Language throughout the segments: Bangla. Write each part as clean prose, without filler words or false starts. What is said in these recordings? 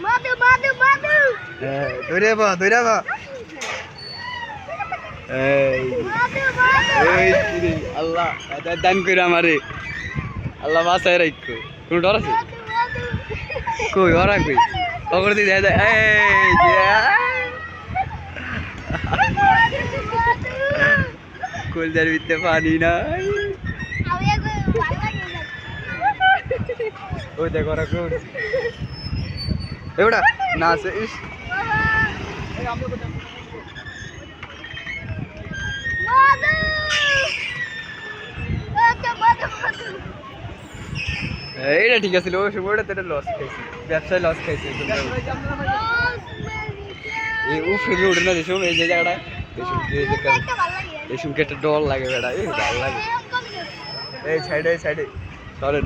মধু মধু মধু ধরে বা এই মধু মধু এই কিরে আল্লাহ দান করে আমারে আল্লাহ বাঁচায় রাখো কোন ডর আছে মধু কই ওরা কই ওগর দি দেয় এই যে কলজার ভিতরে পানি নাই আমি একবার ভালো লাগে ওই দেখো ওরা কোন এবারে না আছে ইস মধু ওকে মধু মধু এইটা ঠিক আছে ও সময়টা তো লস খাইছে ব্যবসায় লস খাইছে এই উফরে উঠে না দেশম এই যে জায়গাটা দেশম এই যে একটা ভালো লাগে দেশম কে একটা ডর লাগে বেটা এই ভালো লাগে এই সাইডে সরেন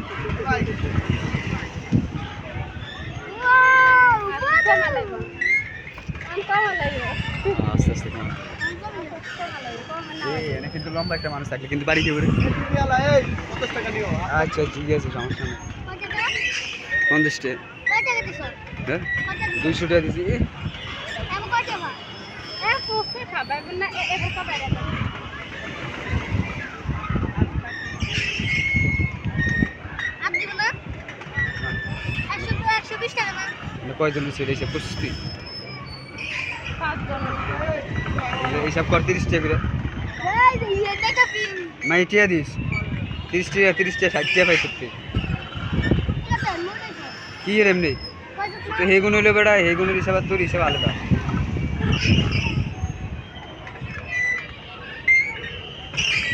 আস্তে আস্তে কাম এই এনে কিন্তু লম্বা একটা মানুষ থাকলে কিন্তু বাড়ি যাবে আচ্ছা ঠিক আছে সমস্যা নেই 50 টাকা হ্যাঁ 200 টাকা দিছি কয়জন ছিল এইসব করছিস তুই এইসব কর 30 টাকা করে মাই টিয়া দিস 30 টাকা 60 টাকা পাই করতে কি রে এমনি তো হেগুন হইলো বেড়া হেগুনের হিসাব আর তোর হিসাব আলাদা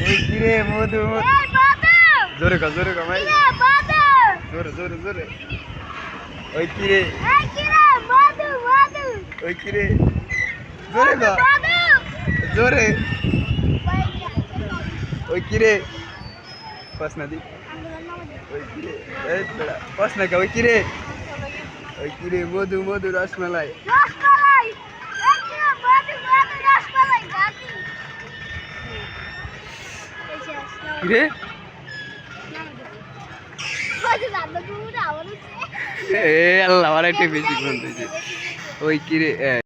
এই কি রে মধু জোরে কা ভাই জোরে ওই কি রে ওই কি রে জোরে কা জোরে ওই কি রে পাস না দি ওই কি রে এই বেড়া পাস না কা ওই কি রে মধু রসমালাই কি রে এ আল্লাহ আমার একটা বেশি ফোন দিয়েছে ওই কি রে